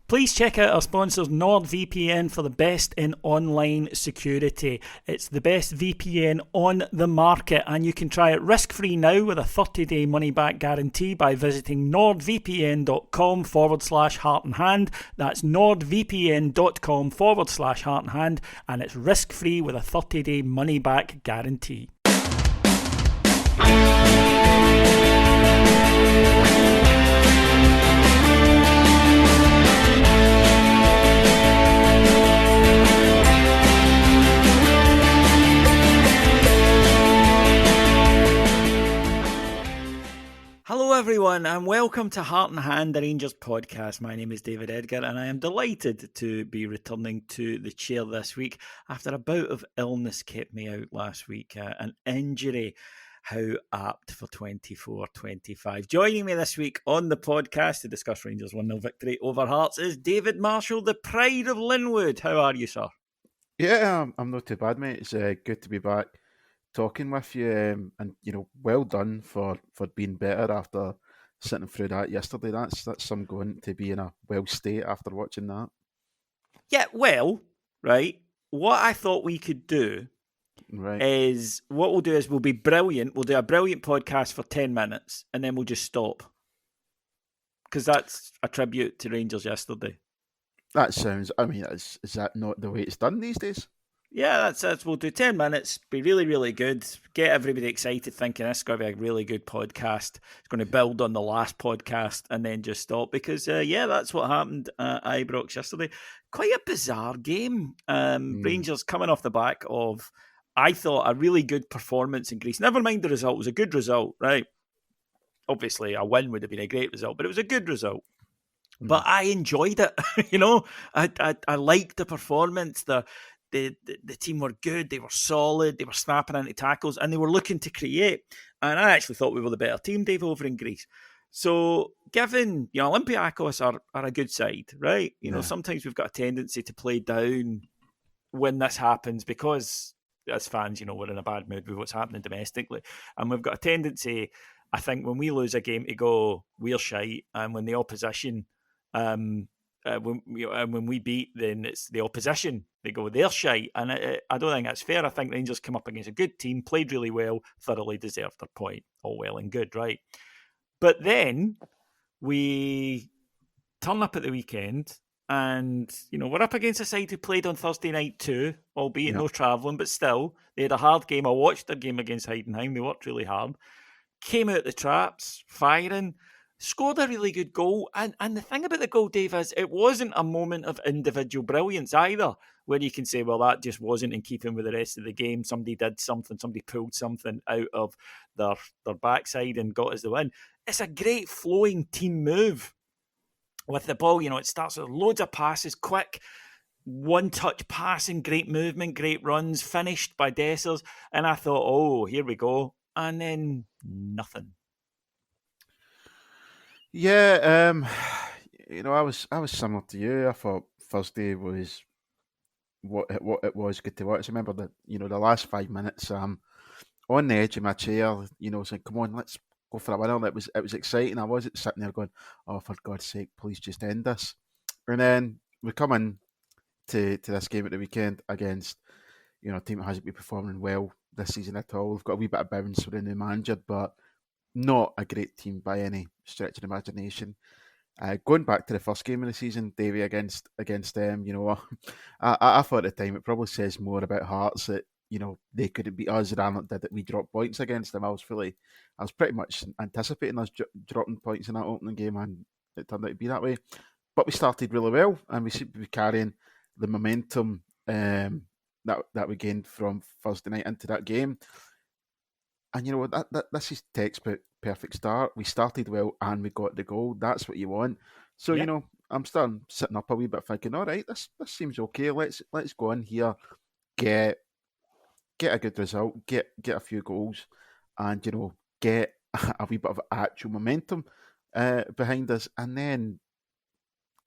Please check out our sponsors NordVPN for the best in online security. It's the best VPN on the market, and you can try it risk-free now with a 30-day money-back guarantee by visiting nordvpn.com/heartandhand. That's nordvpn.com/heartandhand, and it's risk-free with a 30-day money-back guarantee. Hello everyone and welcome to Heart and Hand, the Rangers podcast. My name is David Edgar and I am delighted to be returning to the chair this week after a bout of illness kept me out last week. An injury, how apt for 24-25. Joining me this week on the podcast to discuss Rangers 1-0 victory over Hearts is David Marshall, the pride of Linwood. How are you, sir? Yeah, I'm not too bad, mate. It's good to be back talking with you, and well done for being better after sitting through that yesterday. That's some going to be in a well state after watching that. Yeah, well, right. What I thought we could do is we'll be brilliant. We'll do a brilliant podcast for 10 minutes and then we'll just stop. Because that's a tribute to Rangers yesterday. That sounds, is that not the way it's done these days? Yeah, that's it. We'll do 10 minutes, be really, really good, get everybody excited thinking this is going to be a really good podcast. It's going to build on the last podcast and then just stop because, that's what happened at Ibrox yesterday. Quite a bizarre game. Rangers coming off the back of, I thought, a really good performance in Greece. Never mind the result. It was a good result, right? Obviously, a win would have been a great result, but it was a good result. But I enjoyed it. I liked the performance. The team were good, they were solid, they were snapping into tackles, and they were looking to create. And I actually thought we were the better team, Dave, over in Greece. So, given Olympiacos are a good side, right? Sometimes we've got a tendency to play down when this happens because, as fans, we're in a bad mood with what's happening domestically. And we've got a tendency, I think, when we lose a game to go, we're shite. And when the opposition... when we beat, then it's the opposition. They go, they're shite. And I don't think that's fair. I think Rangers come up against a good team, played really well, thoroughly deserved their point. All well and good, right? But then we turn up at the weekend and, we're up against a side who played on Thursday night too, albeit no travelling, but still, they had a hard game. I watched their game against Heidenheim. They worked really hard. Came out the traps, firing, scored a really good goal. And the thing about the goal, Dave, is it wasn't a moment of individual brilliance either, where you can say, well, that just wasn't in keeping with the rest of the game. Somebody did something, somebody pulled something out of their backside and got us the win. It's a great flowing team move with the ball. It starts with loads of passes, quick, one-touch passing, great movement, great runs, finished by Dessers. And I thought, oh, here we go. And then nothing. Yeah, I was similar to you. I thought Thursday was what it was good to watch. I remember that the last 5 minutes, on the edge of my chair, saying, "Come on, let's go for a winner." It was exciting. I wasn't sitting there going, "Oh, for God's sake, please just end this." And then we come in to this game at the weekend against a team that hasn't been performing well this season at all. We've got a wee bit of bounce with a new manager, but not a great team by any stretch of the imagination. Going back to the first game of the season, Davey, against them, I thought at the time it probably says more about Hearts that they couldn't beat us than it did that we dropped points against them. I was pretty much anticipating us dropping points in that opening game, and it turned out to be that way. But we started really well, and we seem to be carrying the momentum that we gained from Thursday night into that game. And this is textbook perfect start. We started well and we got the goal. That's what you want. So I'm starting sitting up a wee bit thinking, all right, this seems okay. Let's go in here, get a good result, get a few goals, and get a wee bit of actual momentum behind us. And then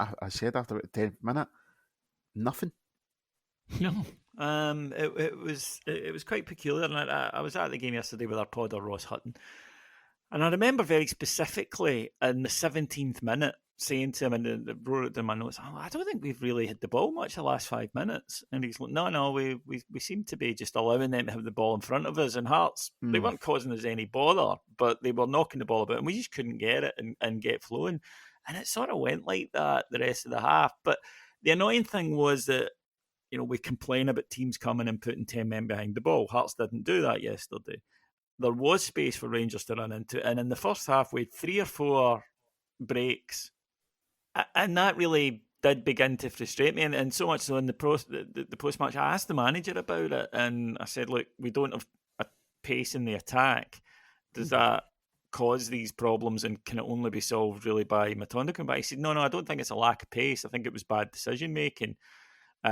I said after about the 10th minute, nothing. No. It was quite peculiar, and I was at the game yesterday with our podder Ross Hutton, and I remember very specifically in the 17th minute, saying to him, and I wrote it in my notes, I don't think we've really had the ball much the last 5 minutes. And he's like, no, we seem to be just allowing them to have the ball in front of us. And Hearts, they weren't causing us any bother, but they were knocking the ball about, and we just couldn't get it and get flowing. And it sort of went like that the rest of the half. But the annoying thing was that, we complain about teams coming and putting 10 men behind the ball. Hearts didn't do that yesterday. There was space for Rangers to run into, and in the first half, we had 3 or 4 breaks, and that really did begin to frustrate me. And so much so in the post match, I asked the manager about it, and I said, "Look, we don't have a pace in the attack. Does that cause these problems, and can it only be solved really by Matondo coming back?" He said, "No, I don't think it's a lack of pace. I think it was bad decision making."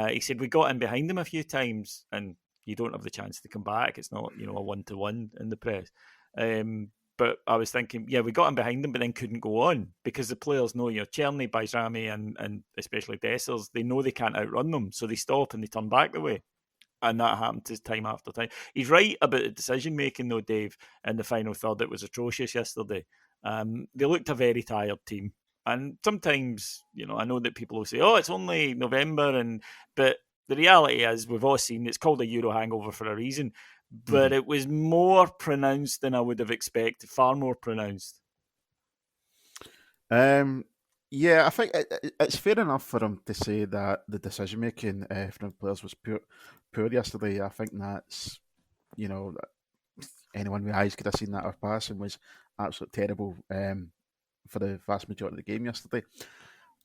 He said, "We got in behind them a few times, and you don't have the chance to come back. It's not, a 1-to-1 in the press." But I was thinking, we got in behind them, but then couldn't go on because the players know, Cherny, Bajrami, and especially Dessers, they know they can't outrun them. So they stop and they turn back the way. And that happened to time after time. He's right about the decision making, though, Dave, in the final third. It was atrocious yesterday. They looked a very tired team. And sometimes, I know that people will say, "Oh, it's only November," but the reality is, we've all seen, it's called a Euro hangover for a reason. But it was more pronounced than I would have expected, far more pronounced. Yeah, I think it's fair enough for him to say that the decision making from the players was poor yesterday. I think that's, anyone with eyes could have seen that our passing was absolutely terrible for the vast majority of the game yesterday.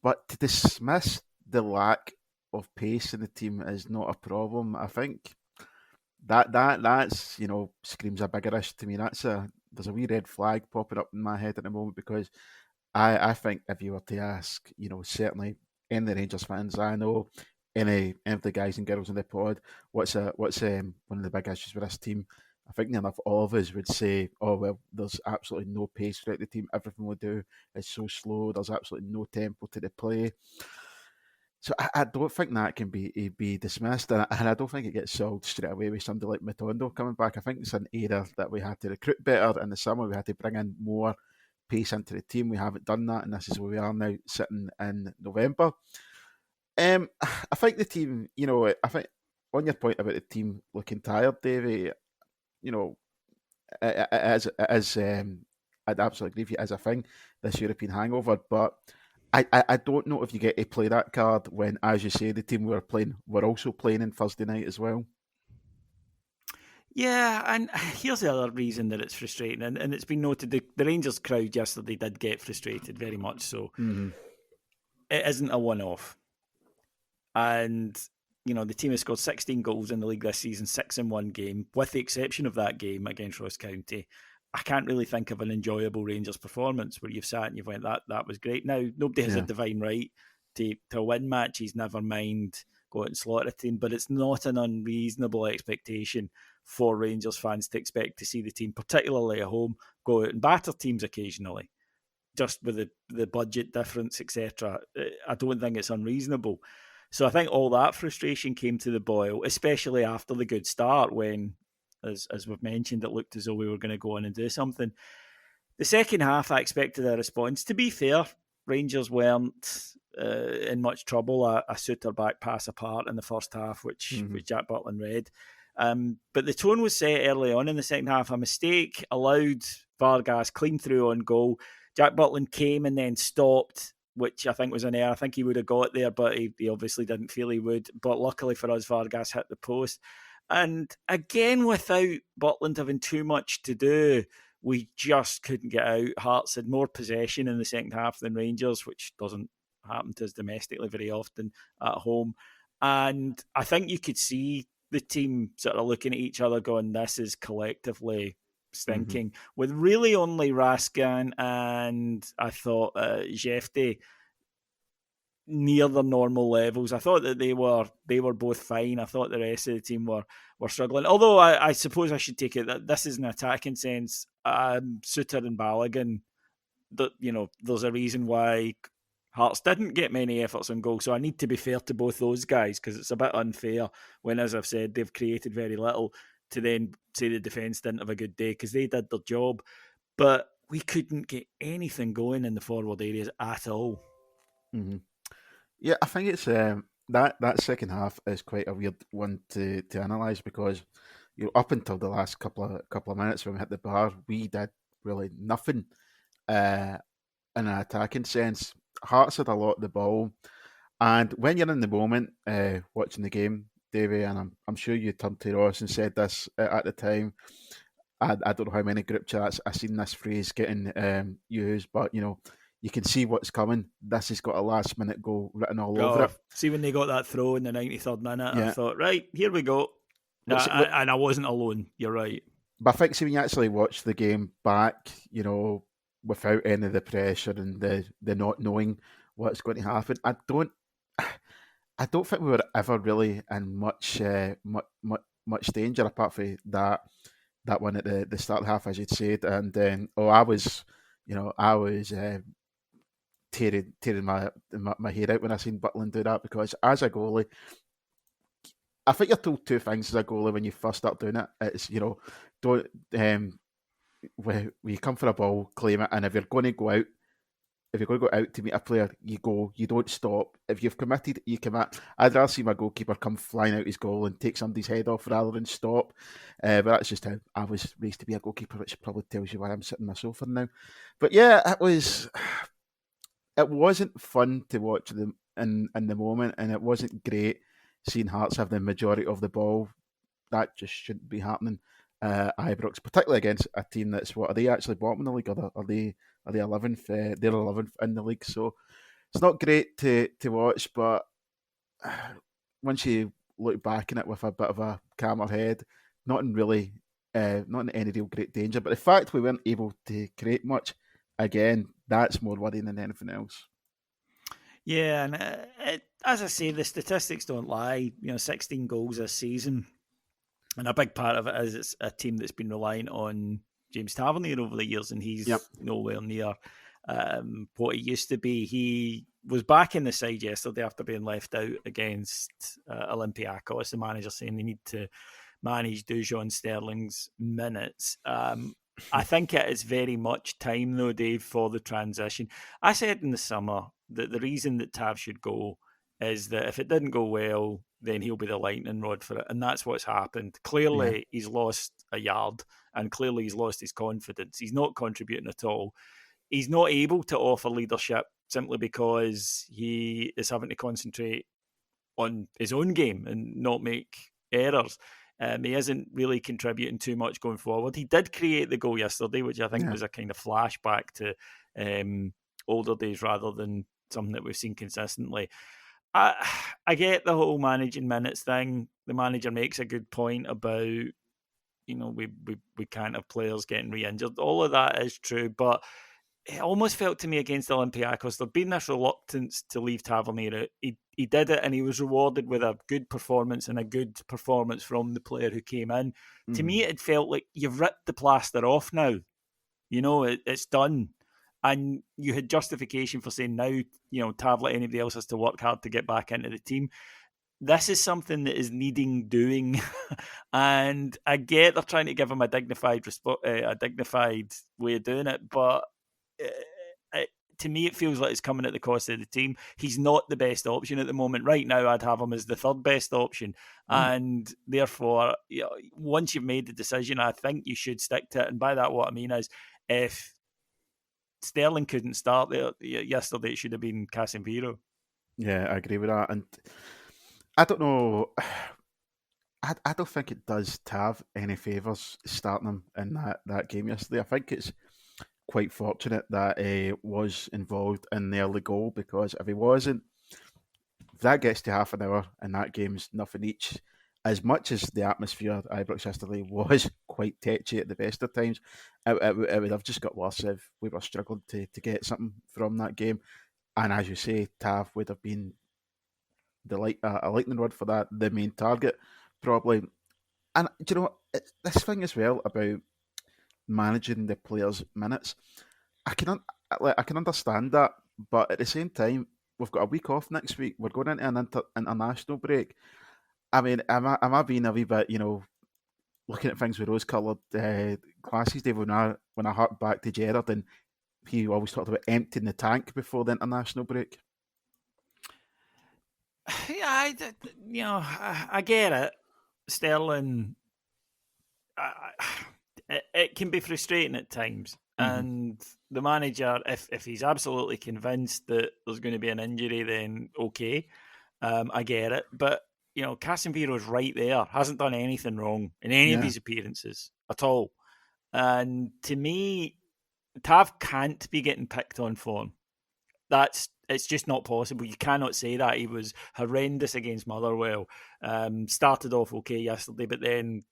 But to dismiss the lack of pace in the team is not a problem. I think that's screams a bigger issue to me. There's a wee red flag popping up in my head at the moment, because I think if you were to ask, certainly any of the Rangers fans I know, any of the guys and girls in the pod, what's one of the big issues with this team? I think enough all of us would say, "Oh well, there's absolutely no pace throughout the team. Everything we do is so slow. There's absolutely no tempo to the play." So I don't think that can be dismissed, and I don't think it gets solved straight away with somebody like Matondo coming back. I think it's an area that we had to recruit better in the summer. We had to bring in more pace into the team. We haven't done that, and this is where we are now, sitting in November. I think the team, I think on your point about the team looking tired, Davey, it is I'd absolutely agree with you, as a thing, this European hangover, but I don't know if you get to play that card when, as you say, the team we were playing were also playing on Thursday night as well. Yeah, and here's the other reason that it's frustrating, and it's been noted, the Rangers crowd yesterday did get frustrated, very much so. Mm-hmm. It isn't a one-off. And, the team has scored 16 goals in the league this season, 6 in one game, with the exception of that game against Ross County. I can't really think of an enjoyable Rangers performance where you've sat and you've went, that was great. Now, nobody has a divine right to win matches, never mind go out and slaughter a team, but it's not an unreasonable expectation for Rangers fans to expect to see the team, particularly at home, go out and batter teams occasionally, just with the budget difference, etc. I don't think it's unreasonable. So I think all that frustration came to the boil, especially after the good start when, as we've mentioned, it looked as though we were going to go on and do something. The second half, I expected a response. To be fair, Rangers weren't in much trouble. A Suter back pass apart in the first half, which Jack Butland read. But the tone was set early on in the second half. A mistake allowed Vargas clean through on goal. Jack Butland came and then stopped, which I think was an error. I think he would have got there, but he obviously didn't feel he would. But luckily for us, Vargas hit the post. And again, without Butland having too much to do, we just couldn't get out. Hearts had more possession in the second half than Rangers, which doesn't happen to us domestically very often at home. And I think you could see the team sort of looking at each other going, this is collectively stinking, with really only Raskin and I thought Jefte near their normal levels. I thought that they were both fine. I thought the rest of the team were struggling. Although I suppose I should take it that this is an attacking sense. Suter and Balogun, there's a reason why Hearts didn't get many efforts on goal. So I need to be fair to both those guys, because it's a bit unfair when, as I've said, they've created very little to then say the defence didn't have a good day, because they did their job. But we couldn't get anything going in the forward areas at all. Mm-hmm. Yeah, I think it's that second half is quite a weird one to analyse because up until the last couple of minutes when we hit the bar, we did really nothing uh, in an attacking sense. Hearts had a lot of the ball, and when you're in the moment watching the game, Davey, and I'm sure you turned to Ross and said this at the time. I don't know how many group chats I've seen this phrase getting used, but you can see what's coming. This has got a last minute goal written all over Oh, it. see when they got that throw in the 93rd minute, I Yeah, thought, right, here we go. And I wasn't alone. You're right. but I think see, when you actually watch the game back, without any of the pressure and the not knowing what's going to happen, I don't think we were ever really in much danger apart from that one at the start of the half, as you'd said. And then, I was tearing my hair out when I seen Butland do that because as a goalie, I think you're told two things as a goalie when you first start doing it. It's don't when you come for a ball, claim it, and if you're going to go out. If you're going to go out to meet a player, you go. You don't stop. If you've committed, you commit. I'd rather see my goalkeeper come flying out his goal and take somebody's head off rather than stop. But that's just how I was raised to be a goalkeeper, which probably tells you why I'm sitting on my sofa now. But yeah, it wasn't fun to watch them in the moment, and it wasn't great seeing Hearts have the majority of the ball. That just shouldn't be happening. Ibrox, particularly against a team that's what are they actually bottom in the league? Or are they 11th? They're 11th in the league, so it's not great to watch. But once you look back in it with a bit of a calmer head, not in any real great danger. But the fact we weren't able to create much again, that's more worrying than anything else. Yeah, and as I say, the statistics don't lie. 16 goals this season. And a big part of it is it's a team that's been relying on James Tavernier over the years, and he's nowhere near what he used to be. He was back in the side yesterday after being left out against Olympiacos. The manager saying they need to manage Dujon Sterling's minutes. I think it is very much time, though, Dave, for the transition. I said in the summer that the reason that Tav should go is that if it didn't go well, then he'll be the lightning rod for it. And that's what's happened. Clearly, he's lost a yard, and clearly he's lost his confidence. He's not contributing at all. He's not able to offer leadership simply because he is having to concentrate on his own game and not make errors. He isn't really contributing too much going forward. He did create the goal yesterday, which I think was a kind of flashback to older days rather than something that we've seen consistently. I get the whole managing minutes thing. The manager makes a good point about, we can't have players getting re-injured. All of that is true, but it almost felt to me against Olympiacos, there'd been this reluctance to leave Tavernier out. He did it, and he was rewarded with a good performance and a good performance from the player who came in. Mm-hmm. To me, it felt like you've ripped the plaster off now. It's done. And you had justification for saying now, Tav, like anybody else, has to work hard to get back into the team. This is something that is needing doing. And I get they're trying to give him a dignified way of doing it, but to me, it feels like it's coming at the cost of the team. He's not the best option at the moment. Right now, I'd have him as the third best option. And therefore, once you've made the decision, I think you should stick to it. And by that, what I mean is, if Sterling couldn't start there yesterday, it should have been Casemiro. Yeah, I agree with that. And I don't know. I don't think it does Tav any favours starting him in that game yesterday. I think it's quite fortunate that he was involved in the early goal, because if he wasn't, if that gets to half an hour and that game's nothing each, as much as the atmosphere at Ibrox yesterday was quite tetchy at the best of times, it would have just got worse if we were struggling to get something from that game. And as you say, Tav would have been a lightning rod for that, the main target, probably. And do you know what? This thing as well about managing the players' minutes, I can understand that, but at the same time, we've got a week off next week. We're going into an international break. I mean, am I being a wee bit, looking at things with rose-coloured glasses, Dave? When I hark back to Gerrard, and he always talked about emptying the tank before the international break. Yeah, I get it. Sterling, it can be frustrating at times. Mm-hmm. And the manager, if he's absolutely convinced that there's going to be an injury, then okay, I get it. But Casemiro's right there, hasn't done anything wrong in any of Yeah. his appearances at all. And to me, Tav can't be getting picked on form. It's just not possible. You cannot say that. He was horrendous against Motherwell. Started off okay yesterday, but then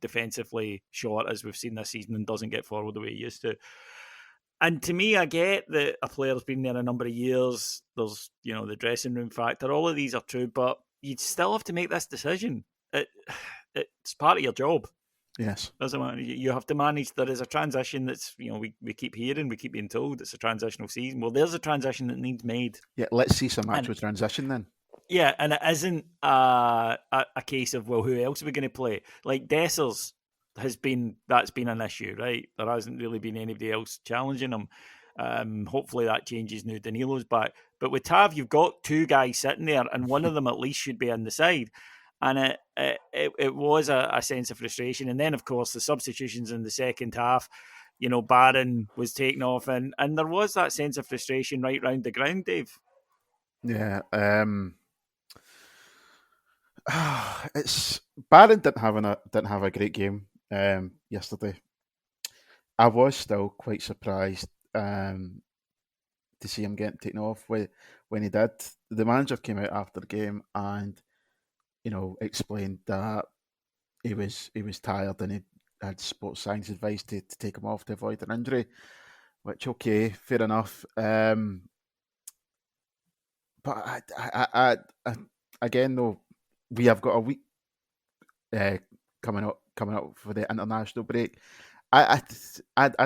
defensively short as we've seen this season and doesn't get forward the way he used to. And to me, I get that a player's been there a number of years. There's the dressing room factor. All of these are true, but you'd still have to make this decision. It's part of your job. Yes. Doesn't matter. You have to manage. There is a transition that's we keep hearing, we keep being told it's a transitional season. Well, there's a transition that needs made. Yeah, let's see some actual And transition then. yeah, and it isn't a case of, well, who else are we going to play? Like Dessers that's been an issue, right? There hasn't really been anybody else challenging him. Hopefully that changes now. Danilo's back, but with Tav, you've got two guys sitting there, and one of them at least should be on the side. And it was a sense of frustration. And then, of course, the substitutions in the second half. Barron was taken off, and there was that sense of frustration right round the ground, Dave. Yeah. It's Barron didn't have a great game yesterday. I was still quite surprised to see him getting taken off when he did. The manager came out after the game and explained that he was tired and he had sports science advice to take him off to avoid an injury. Which okay, fair enough. But I again though, we have got a week coming up for the international break. I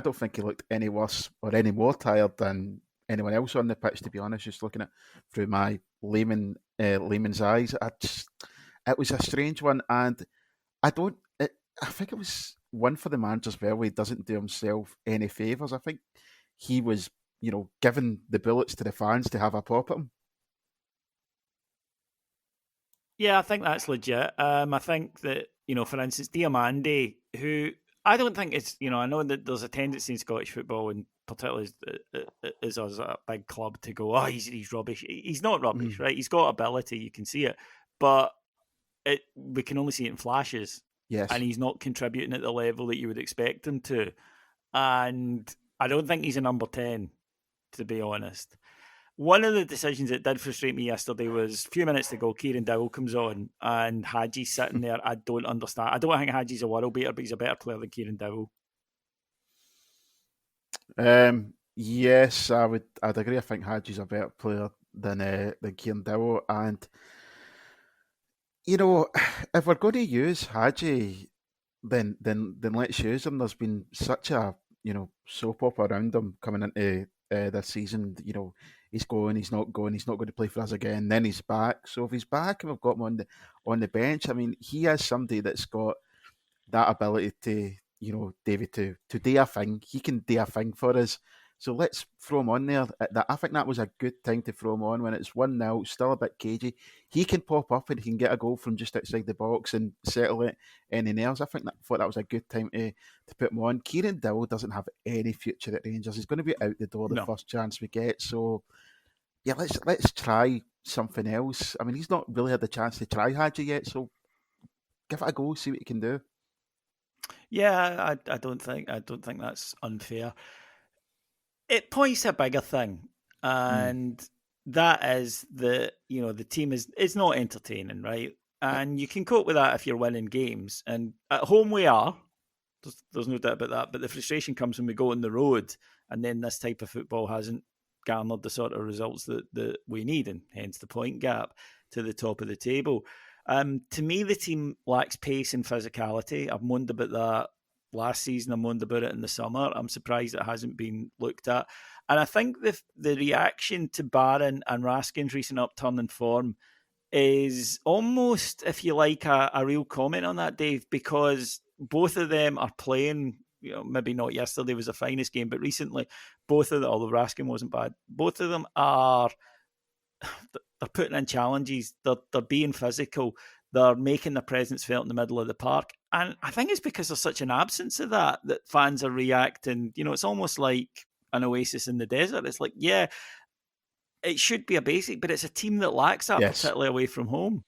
don't think he looked any worse or any more tired than anyone else on the pitch. To be honest, just looking at through my layman's eyes, it was a strange one, and I don't. I think it was one for the manager as well. He doesn't do himself any favours. I think he was, giving the bullets to the fans to have a pop at him. Yeah, I think that's legit. I think that, for instance, Diamande, who I don't think it's, I know that there's a tendency in Scottish football, and particularly as us a big club, to go, oh, he's rubbish. He's not rubbish, right? He's got ability, you can see it, but we can only see it in flashes. Yes. And he's not contributing at the level that you would expect him to. And I don't think he's a number 10, to be honest. One of the decisions that did frustrate me yesterday was a few minutes to go, Kieran Dowell comes on and Hadji's sitting there. I don't understand. I don't think Hadji's a world beater, but he's a better player than Kieran Dowell. Yes, I'd agree. I think Hadji's a better player than Kieran Dowell. And, if we're going to use Hadji, then let's use him. There's been such a, soap opera around him coming into this season. He's going, he's not going to play for us again. Then he's back. So if he's back and we've got him on the bench, I mean, he is somebody that's got that ability to, David, to do a thing. He can do a thing for us. So let's throw him on there. I think that was a good time to throw him on when it's 1-0, still a bit cagey. He can pop up and he can get a goal from just outside the box and settle it any nails. I thought that was a good time to put him on. Kieran Dowell doesn't have any future at Rangers. He's going to be out the door the first chance we get. So yeah, let's try something else. I mean, he's not really had the chance to try Hadji yet, so give it a go, see what he can do. Yeah, I don't think that's unfair. It points to a bigger thing, and that is the team is not entertaining, right? And you can cope with that if you're winning games. And at home we are. There's no doubt about that. But the frustration comes when we go on the road, and then this type of football hasn't garnered the sort of results that we need, and hence the point gap to the top of the table. To me, the team lacks pace and physicality. I've moaned about that last season. I moaned about it in the summer. I'm surprised it hasn't been looked at. And I think the reaction to Barron and Raskin's recent upturn in form is almost, if you like, a real comment on that, Dave, because both of them are playing, maybe not yesterday was the finest game, but recently, both of them, although Raskin wasn't bad, both of them are, They're putting in challenges. They're being physical. They're making their presence felt in the middle of the park. And I think it's because there's such an absence of that fans are reacting. It's almost like an oasis in the desert. It's like, yeah, it should be a basic, but it's a team that lacks that, Yes. particularly away from home.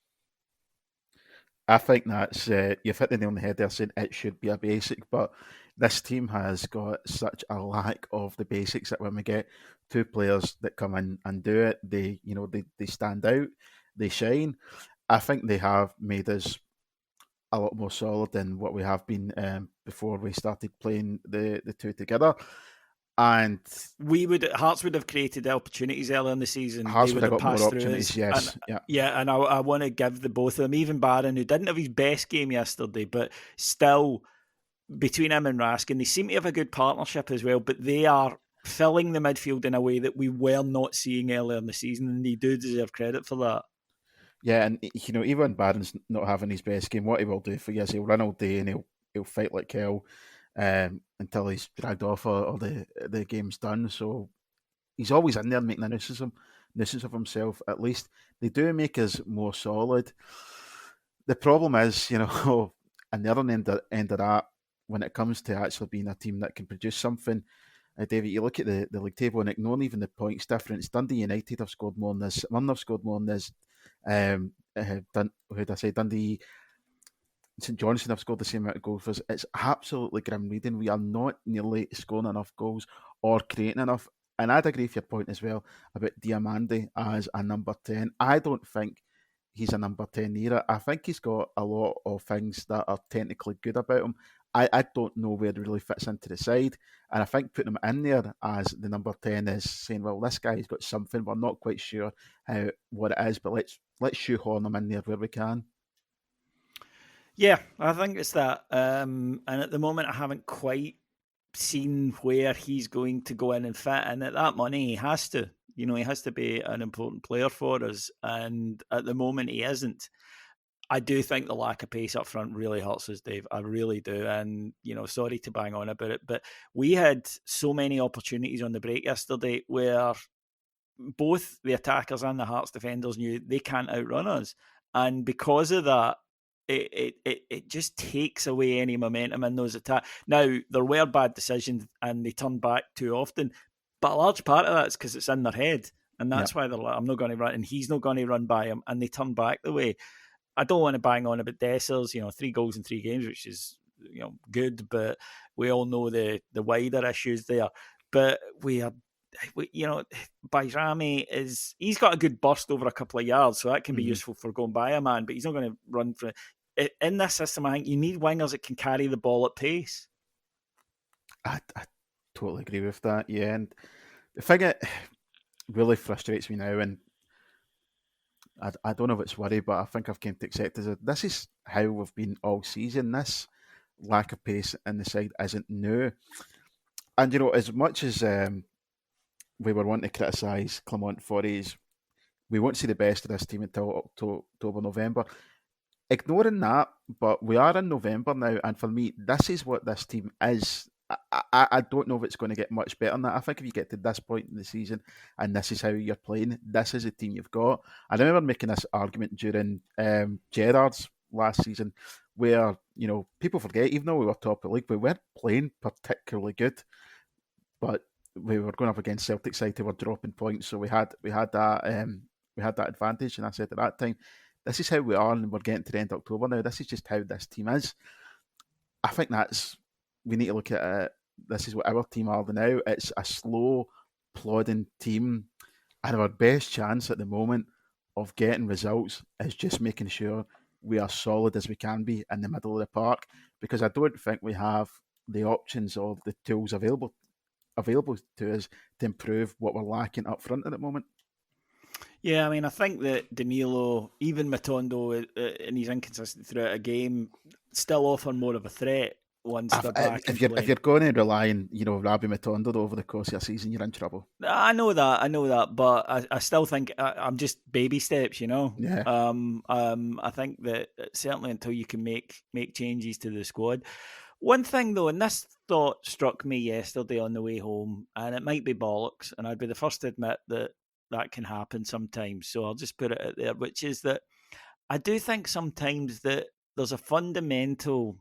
I think that's you've hit the nail on the head there, saying it should be a basic, but this team has got such a lack of the basics that when we get two players that come in and do it, they stand out, they shine. I think they have made us a lot more solid than what we have been before we started playing the two together. And Hearts would have created opportunities earlier in the season. Hearts They would have got more passed through opportunities, us. yes. And, yeah. Yeah, and I want to give the both of them, even Barron, who didn't have his best game yesterday, but still, between him and Raskin, they seem to have a good partnership as well, but they are filling the midfield in a way that we were not seeing earlier in the season, and they do deserve credit for that. Yeah, and even Barron's not having his best game, what he will do for you is he'll run all day and he'll fight like hell until he's dragged off or the game's done. So he's always in there making a nuisance of himself. At least they do make us more solid. The problem is, on the other end of that, when it comes to actually being a team that can produce something, David, you look at the league table and ignoring even the points difference. Dundee United have scored more than this. Murn have scored more than this. Who'd I say? Dundee, St Johnstone have scored the same amount of goals for us. It's absolutely grim reading. We are not nearly scoring enough goals or creating enough. And I'd agree with your point as well about Diamande as a number 10. I don't think he's a number 10 either. I think he's got a lot of things that are technically good about him. I don't know where he really fits into the side. And I think putting him in there as the number 10 is saying, well, this guy's got something. We're not quite sure what it is, but let's shoehorn him in there where we can. Yeah, I think it's that. And at the moment, I haven't quite seen where he's going to go in and fit. And at that money, he has to. He has to be an important player for us. And at the moment, he isn't. I do think the lack of pace up front really hurts us, Dave. I really do. And, sorry to bang on about it, but we had so many opportunities on the break yesterday where both the attackers and the Hearts defenders knew they can't outrun us. And because of that, it just takes away any momentum in those attacks. Now, there were bad decisions and they turned back too often, but a large part of that is because it's in their head. And that's why they're like, I'm not going to run, and he's not going to run by him, and they turn back the way. I don't want to bang on about Dessers, 3 goals in 3 games, which is, good, but we all know the wider issues there. But Bajrami he's got a good burst over a couple of yards, so that can be useful for going by a man, but he's not going to run for it. In this system, I think you need wingers that can carry the ball at pace. I totally agree with that, yeah. And the thing that really frustrates me now, and I don't know if it's worry, but I think I've came to accept is that this is how we've been all season. This lack of pace in the side isn't new. And, as much as we were wanting to criticise Clement for we won't see the best of this team until October, November. Ignoring that, but we are in November now, and for me, this is what this team is. I don't know if it's going to get much better than that. I think if you get to this point in the season and this is how you're playing, this is the team you've got. I remember making this argument during Gerrard's last season where, people forget, even though we were top of the league, we weren't playing particularly good, but we were going up against Celtic side who were dropping points, so we had that advantage. And I said at that time, this is how we are, and we're getting to the end of October now. This is just how this team is. I think we need to look at it. This is what our team are now. It's a slow, plodding team, and our best chance at the moment of getting results is just making sure we are solid as we can be in the middle of the park, because I don't think we have the options or the tools available to us to improve what we're lacking up front at the moment. Yeah, I mean, I think that Danilo, even Matondo, in his inconsistency throughout a game, still offer more of a threat once they're back. If you're going to rely on, Rabbi Matondo over the course of a season, you're in trouble. I know that, but I still think I'm just baby steps, Yeah. I think that certainly until you can make changes to the squad. One thing though, and this thought struck me yesterday on the way home, and it might be bollocks, and I'd be the first to admit that that can happen sometimes. So I'll just put it out there, which is that I do think sometimes that there's a fundamental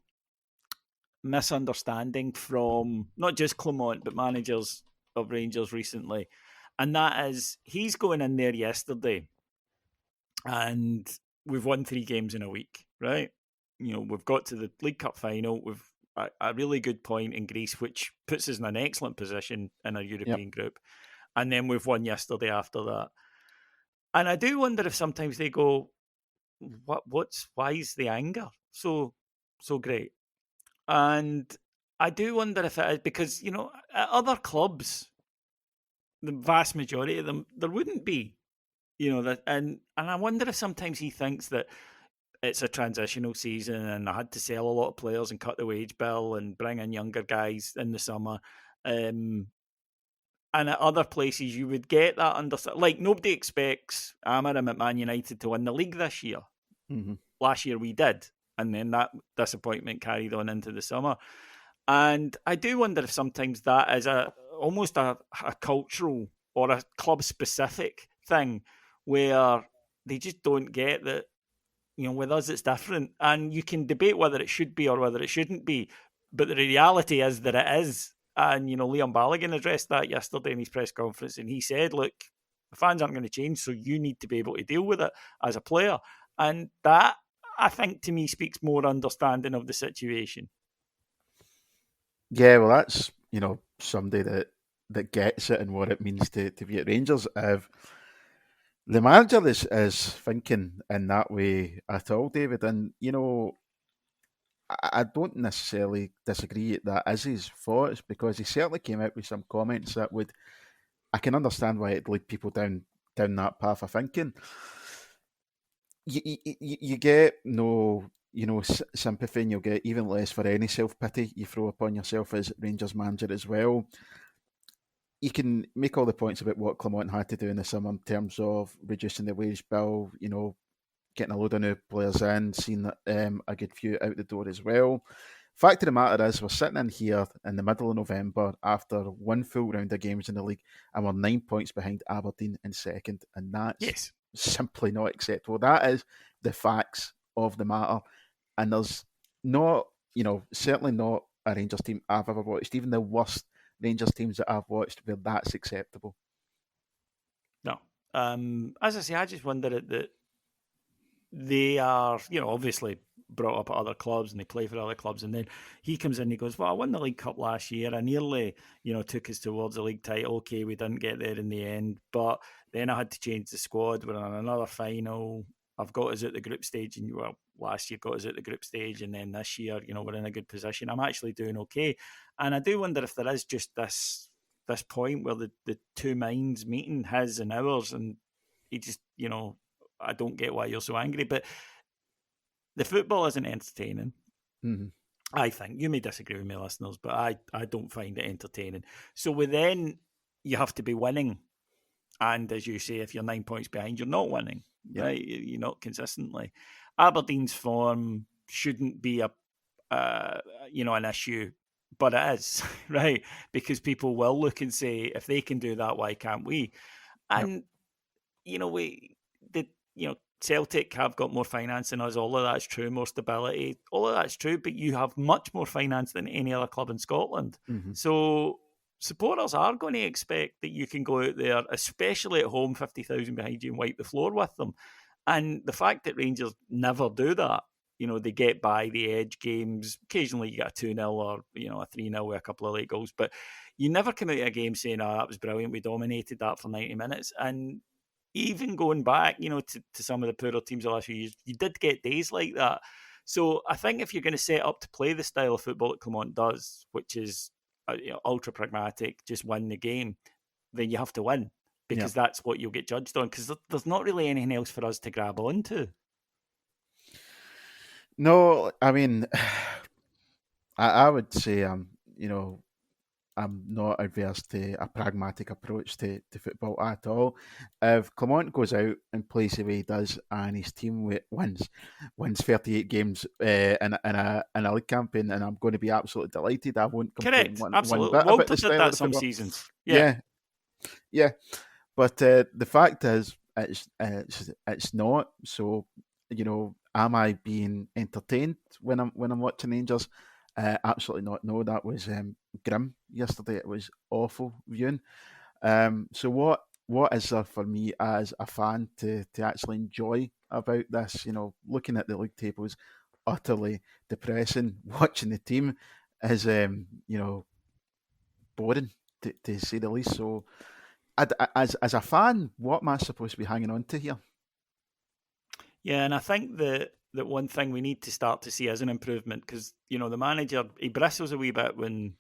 misunderstanding from not just Clement, but managers of Rangers recently. And that is, he's going in there yesterday and we've won 3 games in a week, right? We've got to the League Cup final. We've a really good point in Greece, which puts us in an excellent position in our European group. And then we've won yesterday after that. And I do wonder if sometimes they go, why is the anger so great? And I do wonder if it is because, at other clubs, the vast majority of them, there wouldn't be, that, and I wonder if sometimes he thinks that it's a transitional season and I had to sell a lot of players and cut the wage bill and bring in younger guys in the summer. And at other places, you would get that like nobody expects Amarim at Man United to win the league this year. Mm-hmm. Last year we did, and then that disappointment carried on into the summer. And I do wonder if sometimes that is almost a cultural or a club-specific thing where they just don't get that, with us it's different. And you can debate whether it should be or whether it shouldn't be, but the reality is that it is. And, Liam Balogun addressed that yesterday in his press conference, and he said, look, the fans aren't going to change, so you need to be able to deal with it as a player. And that, I think, to me, speaks more understanding of the situation. Yeah, well, that's, somebody that gets it and what it means to be at Rangers. If the manager is thinking in that way at all, David, and, I don't necessarily disagree that is his thoughts, because he certainly came out with some comments that I can understand why it'd lead people down that path of thinking. You get no, sympathy, and you'll get even less for any self-pity you throw upon yourself as Rangers manager as well. You can make all the points about what Clement had to do in the summer in terms of reducing the wage bill, getting a load of new players in, seeing a good few out the door as well. Fact of the matter is, we're sitting in here in the middle of November after one full round of games in the league, and we're 9 points behind Aberdeen in second, and that's simply not acceptable. That is the facts of the matter, and there's not, certainly not a Rangers team I've ever watched, even the worst Rangers teams that I've watched, where that's acceptable. No. As I say, I just wonder that they are, obviously brought up at other clubs and they play for other clubs, and then he comes in and he goes, well, I won the League Cup last year. I nearly, took us towards the league title. Okay, we didn't get there in the end, but then I had to change the squad. We're on another final. I've got us at the group stage, and last year got us at the group stage, and then this year, we're in a good position. I'm actually doing okay. And I do wonder if there is just this point where the two minds meeting, his and ours, and he just, I don't get why you're so angry, but the football isn't entertaining. Mm-hmm. I think. You may disagree with me, listeners, but I don't find it entertaining. So then you have to be winning. And as you say, if you're 9 points behind, you're not winning, right? You're not consistently. Aberdeen's form shouldn't be an issue, but it is, right? Because people will look and say, if they can do that, why can't we? And, Celtic have got more finance than us. All of that's true. More stability. All of that's true. But you have much more finance than any other club in Scotland. Mm-hmm. So supporters are going to expect that you can go out there, especially at home, 50,000 behind you, and wipe the floor with them. And the fact that Rangers never do that, they get by the edge games. Occasionally you get a 2-0 or, a 3-0 with a couple of late goals. But you never come out of a game saying, that was brilliant. We dominated that for 90 minutes. And even going back, to some of the poorer teams the last few years, you did get days like that. So I think if you're going to set up to play the style of football that Clement does, which is ultra pragmatic, just win the game, then you have to win, because that's what you'll get judged on, because there's not really anything else for us to grab onto. No, I mean, I would say I'm not adverse to a pragmatic approach to football at all. If Clement goes out and plays the way he does, and his team wins 38 games in a league campaign, and I'm going to be absolutely delighted. I won't complain Correct, one absolutely. bit about Walter the did style that of some football. seasons. Yeah. But the fact is, it's not. So, am I being entertained when I'm watching Rangers? Absolutely not. No, that was grim yesterday. It was awful viewing. So what is there for me as a fan to actually enjoy about this? Looking at the league tables, utterly depressing. Watching the team is boring to say the least. So as a fan, what am I supposed to be hanging on to here? Yeah, and I think that one thing we need to start to see as an improvement, because the manager, he bristles a wee bit when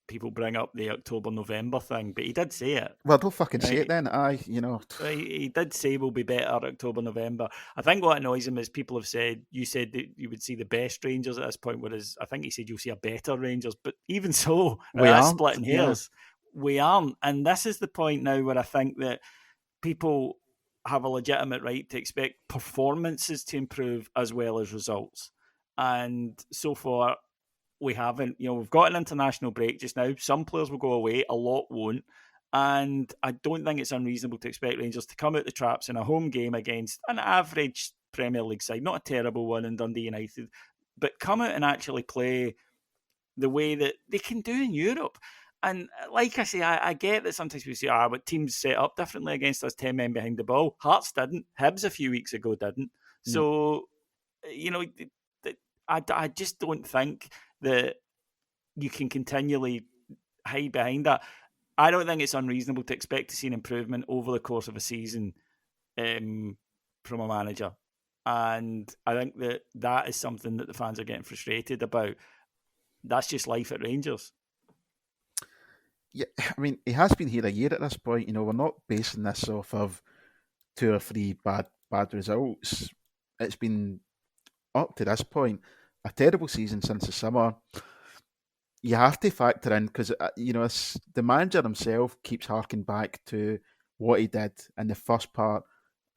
people bring up the October November thing, but he did say it. Well, don't fucking say it Right? then. He did say we'll be better October, November. I think what annoys him is people have said, you said that you would see the best Rangers at this point, whereas I think he said you'll see a better Rangers. But even so, We that's aren't. splitting Yeah. hairs. We aren't. And this is the point now where I think that people have a legitimate right to expect performances to improve as well as results. And so far, we haven't. We've got an international break just now. Some players will go away, a lot won't. And I don't think it's unreasonable to expect Rangers to come out the traps in a home game against an average Premier League side, not a terrible one in Dundee United, but come out and actually play the way that they can do in Europe. And like I say, I get that sometimes we say, but teams set up differently against us 10 men behind the ball. Hearts didn't. Hibs a few weeks ago didn't. No. So, I just don't think that you can continually hide behind that. I don't think it's unreasonable to expect to see an improvement over the course of a season from a manager. And I think that is something that the fans are getting frustrated about. That's just life at Rangers. Yeah, I mean, he has been here a year at this point. We're not basing this off of two or three bad results. It's been up to this point a terrible season since the summer. You have to factor in because the manager himself keeps harking back to what he did in the first part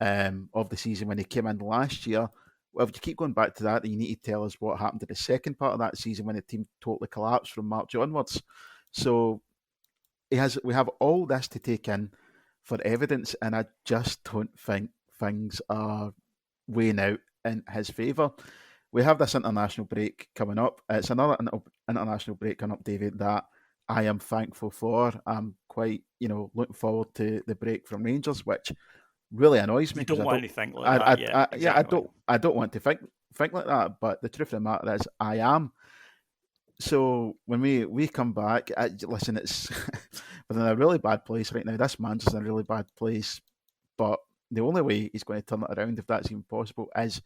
of the season when he came in last year. Well, if you keep going back to that, then you need to tell us what happened to the second part of that season when the team totally collapsed from March onwards. So we have all this to take in for evidence, and I just don't think things are weighing out in his favour. We have this international break coming up. It's another international break coming up, David, that I am thankful for. I'm quite, looking forward to the break from Rangers, which really annoys me You because don't I want don't. to think like that, yeah. Exactly. I don't want to think like that. But the truth of the matter is, I am. So when we come back, listen, it's we're in a really bad place right now. This manager's in a really bad place, but the only way he's going to turn it around, if that's even possible, is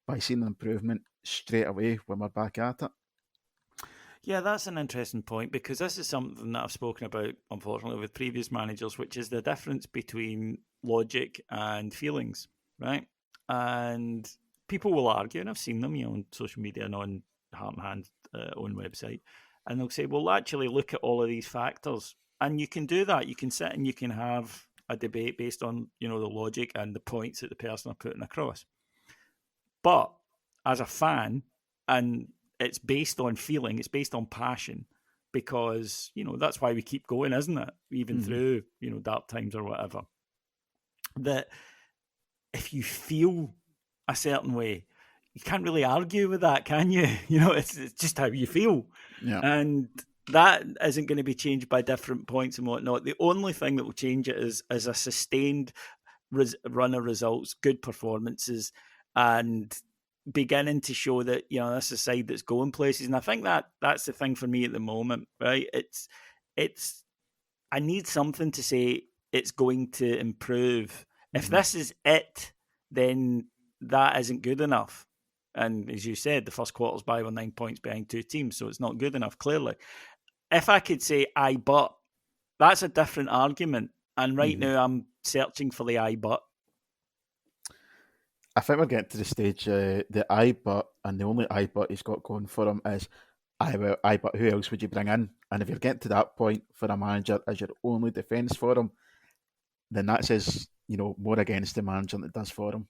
by seeing an improvement straight away when we're back at it. Yeah, that's an interesting point because this is something that I've spoken about, unfortunately, with previous managers, which is the difference between logic and feelings, right? And people will argue, and I've seen them, on social media and on Heart and Hand own website, and they'll say, well, actually, look at all of these factors. And you can do that. You can sit and you can have a debate based on, the logic and the points that the person are putting across. But as a fan, and it's based on feeling, it's based on passion, because that's why we keep going, isn't it? Even through dark times or whatever. That if you feel a certain way, you can't really argue with that, can you? It's just how you feel, and that isn't going to be changed by different points and whatnot. The only thing that will change it is a sustained run of results, good performances, and beginning to show that that's a side that's going places. And I think that's the thing for me at the moment, right? It's I need something to say it's going to improve. If this is it, then that isn't good enough. And as you said, the first quarter's by were 9 points behind two teams, so it's not good enough, clearly. If I could say but, that's a different argument. And right now I'm searching for the but. I think we're getting to the stage, the but, and the only but he's got going for him is but who else would you bring in? And if you're getting to that point for a manager as your only defence for him, then that says, more against the manager than it does for him.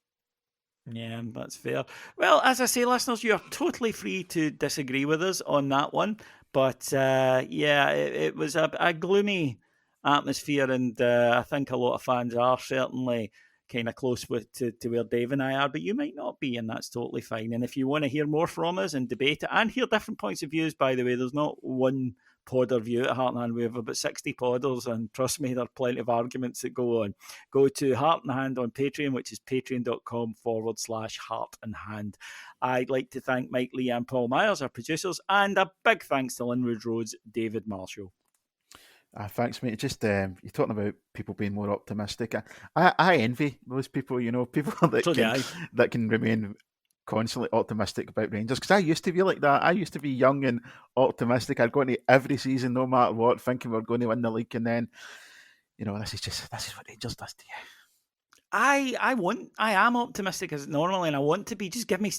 Yeah, that's fair. Well, as I say, listeners, you are totally free to disagree with us on that one. But it was a gloomy atmosphere, and I think a lot of fans are certainly kind of close to where Dave and I are, but you might not be, and that's totally fine. And if you want to hear more from us and debate it and hear different points of views, by the way, there's not one podder view at Heart and Hand. We have about 60 podders, and trust me, there are plenty of arguments that go on. Go to Heart and Hand on Patreon, which is patreon.com/Heart and Hand. I'd like to thank Mike Lee and Paul Myers, our producers, and a big thanks to Linwood Road's David Marshall. Thanks, mate. Just you're talking about people being more optimistic. I envy those people, people that can remain constantly optimistic about Rangers, because I used to be like that. I used to be young and optimistic. I'd go into every season, no matter what, thinking we're going to win the league, and then, this is what Rangers does to you. I am optimistic as normally, and I want to be. Just give me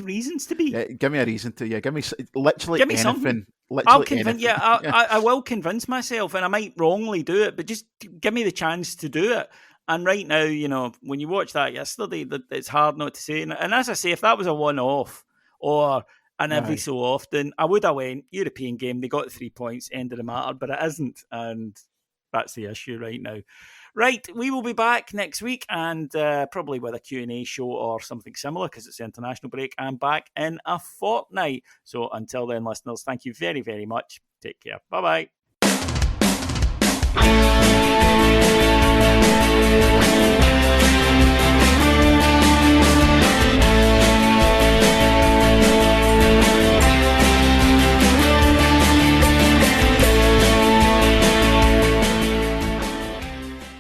reasons to be. Yeah, give me a reason to. Yeah, give me anything. Something. I'll convince. Yeah, I will convince myself, and I might wrongly do it, but just give me the chance to do it. And right now, when you watch that yesterday, it's hard not to say. And as I say, if that was a one-off or an every so often, I would have went European game. They got the 3 points, end of the matter, but it isn't, and that's the issue right now. Right, we will be back next week, and probably with a Q&A show or something similar, because it's the international break. I'm back in a fortnight. So until then, listeners, thank you very, very much. Take care. Bye-bye.